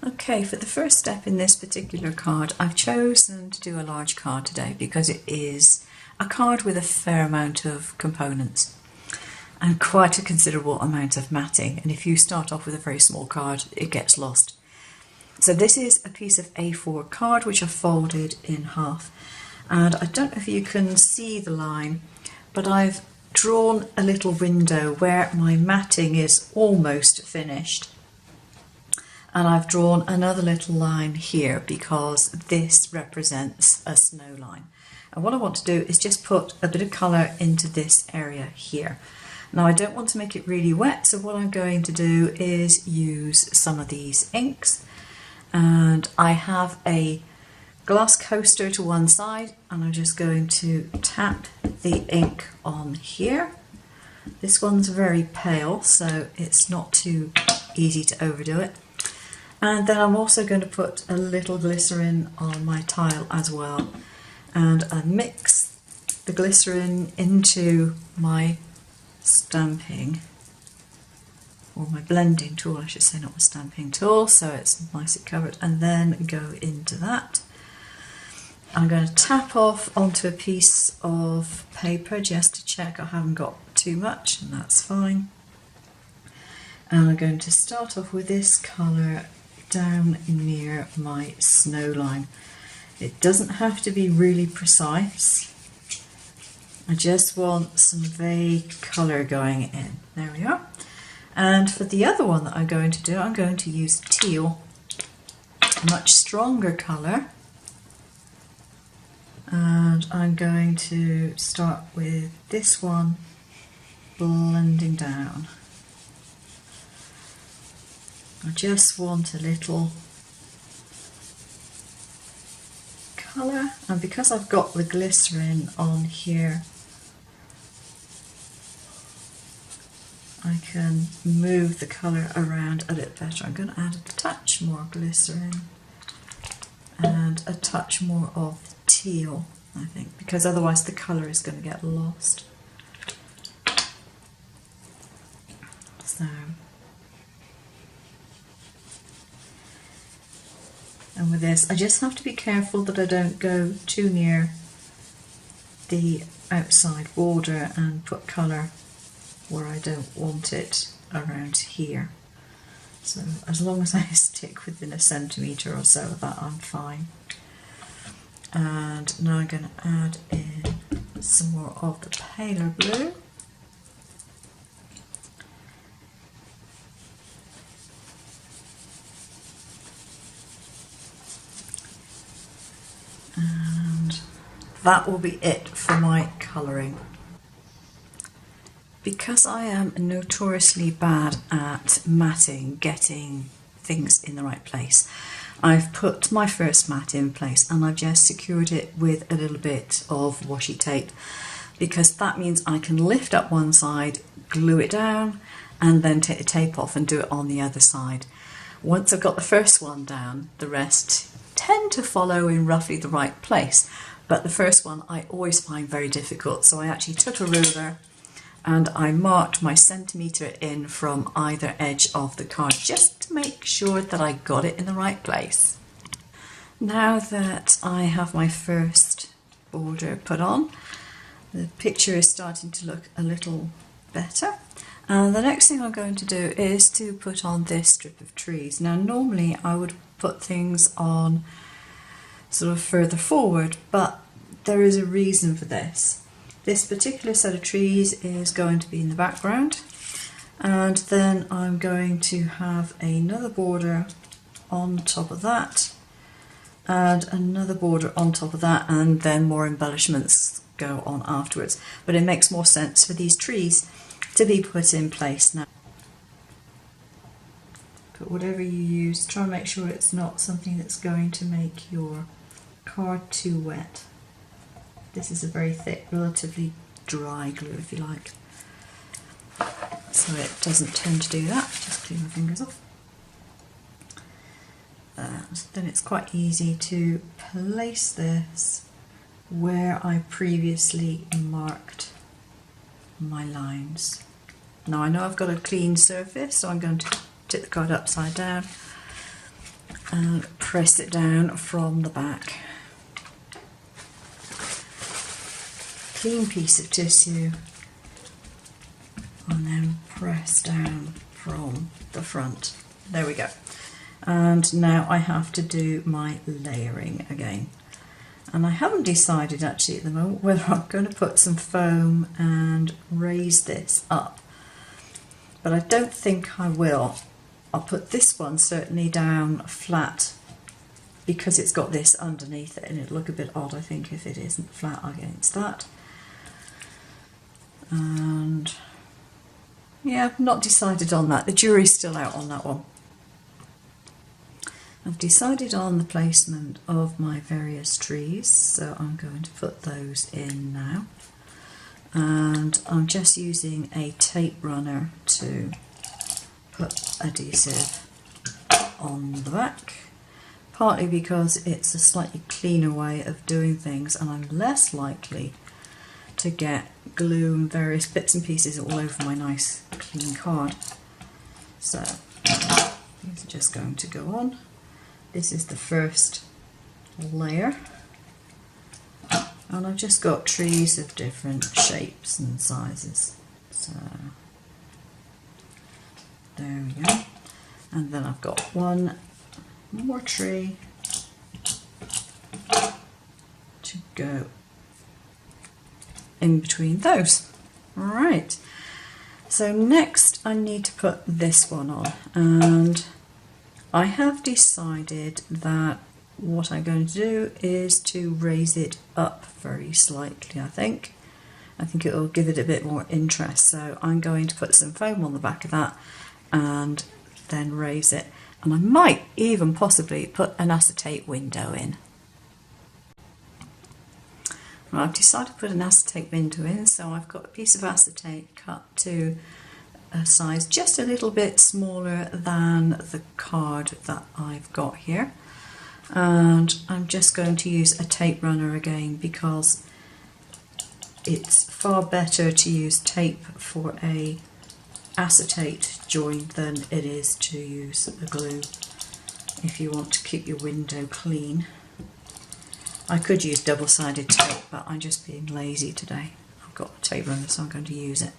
Okay, for the first step in this particular card, I've chosen to do a large card today because it is a card with a fair amount of components and quite a considerable amount of matting. And if you start off with a very small card, it gets lost. So this is a piece of A4 card which I've folded in half. And I don't know if you can see the line, but I've drawn a little window where my matting is almost finished. And I've drawn another little line here because this represents a snow line. And what I want to do is just put a bit of colour into this area here. Now I don't want to make it really wet, so what I'm going to do is use some of these inks. And I have a glass coaster to one side and I'm just going to tap the ink on here. This one's very pale, so it's not too easy to overdo it. And then I'm also going to put a little glycerin on my tile as well. And I mix the glycerin into my stamping, or my blending tool I should say, not my stamping tool, so it's nicely covered, and then go into that. I'm going to tap off onto a piece of paper just to check I haven't got too much, and that's fine. And I'm going to start off with this colour down near my snow line. It doesn't have to be really precise. I just want some vague colour going in. There we are. And for the other one that I'm going to do, I'm going to use teal, a much stronger colour. And I'm going to start with this one blending down. I just want a little colour, and because I've got the glycerin on here, I can move the colour around a little better. I'm going to add a touch more glycerin and a touch more of teal, I think, because otherwise the colour is going to get lost. So, and with this, I just have to be careful that I don't go too near the outside border and put colour where I don't want it around here. So as long as I stick within 1 centimetre or so of that, I'm fine. And now I'm going to add in some more of the paler blue. And that will be it for my colouring. Because I am notoriously bad at matting, getting things in the right place, I've put my first mat in place and I've just secured it with a little bit of washi tape, because that means I can lift up one side, glue it down, and then take the tape off and do it on the other side. Once I've got the first one down, the rest tend to follow in roughly the right place, but the first one I always find very difficult, so I actually took a ruler and I marked my centimetre in from either edge of the card just to make sure that I got it in the right place. Now that I have my first border put on, the picture is starting to look a little better. And the next thing I'm going to do is to put on this strip of trees. Now normally I would put things on sort of further forward, but there is a reason for this. This particular set of trees is going to be in the background, and then I'm going to have another border on top of that and another border on top of that, and then more embellishments go on afterwards. But it makes more sense for these trees to be put in place now. But whatever you use, try and make sure it's not something that's going to make your card too wet. This is a very thick, relatively dry glue, if you like, so it doesn't tend to do that. Just clean my fingers off. Then it's quite easy to place this where I previously marked my lines. Now I know I've got a clean surface, so I'm going to tip the card upside down and press it down from the back. Clean piece of tissue and then press down from the front. There we go. And now I have to do my layering again. And I haven't decided actually at the moment whether I'm going to put some foam and raise this up. But I don't think I will. I'll put this one certainly down flat because it's got this underneath it, and it'll look a bit odd I think if it isn't flat against that. And yeah, not decided on that. The jury's still out on that one. I've decided on the placement of my various trees, so I'm going to put those in now. And I'm just using a tape runner to put adhesive on the back, partly because it's a slightly cleaner way of doing things and I'm less likely to get glue and various bits and pieces all over my nice clean card. So these are just going to go on. This is the first layer, and I've just got trees of different shapes and sizes. So there we go. And then I've got one more tree to go in between those. Right. So next I need to put this one on, and I have decided that what I'm going to do is to raise it up very slightly, I think. I think it will give it a bit more interest, so I'm going to put some foam on the back of that and then raise it. And I might even possibly put an acetate window in. Well, I've decided to put an acetate window in, so I've got a piece of acetate cut to a size just a little bit smaller than the card that I've got here, and I'm just going to use a tape runner again because it's far better to use tape for a acetate joint than it is to use a glue if you want to keep your window clean. I could use double-sided tape, but I'm just being lazy today. I've got a tape runner, so I'm going to use it.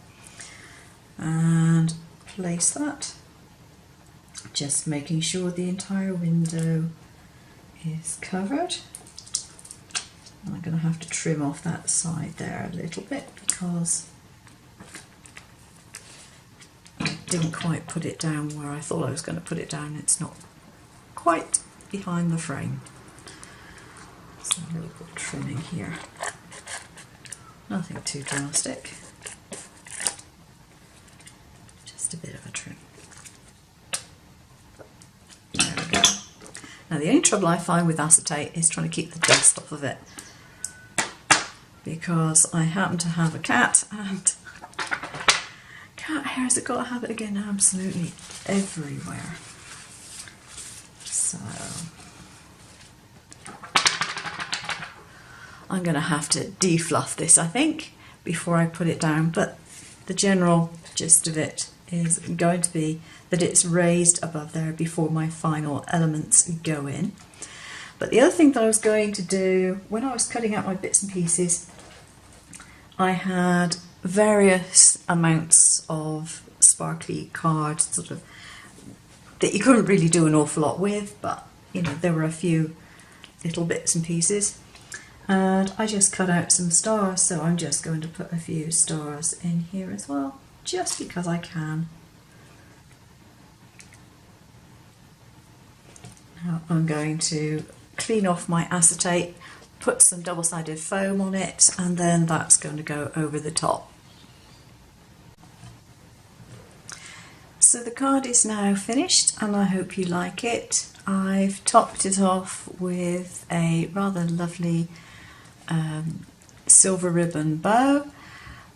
And place that, just making sure the entire window is covered. And I'm going to have to trim off that side there a little bit because I didn't quite put it down where I thought I was going to put it down. It's not quite behind the frame. So a little bit of trimming here. Nothing too drastic. A bit of a trim. There we go. Now the only trouble I find with acetate is trying to keep the dust off of it, because I happen to have a cat and cat hairs have got a habit of getting absolutely everywhere. So I'm going to have to defluff this, I think, before I put it down, but the general gist of it is going to be that it's raised above there before my final elements go in. But the other thing that I was going to do when I was cutting out my bits and pieces, I had various amounts of sparkly card sort of that you couldn't really do an awful lot with, but you know, there were a few little bits and pieces, and I just cut out some stars, so I'm just going to put a few stars in here as well, just because I can. Now I'm going to clean off my acetate, put some double-sided foam on it, and then that's going to go over the top. So the card is now finished and I hope you like it. I've topped it off with a rather lovely silver ribbon bow,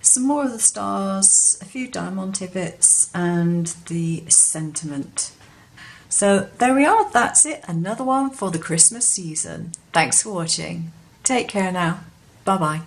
some more of the stars, a few diamante bits, and the sentiment. So there we are, that's it, another one for the Christmas season. Thanks for watching. Take care now. Bye bye.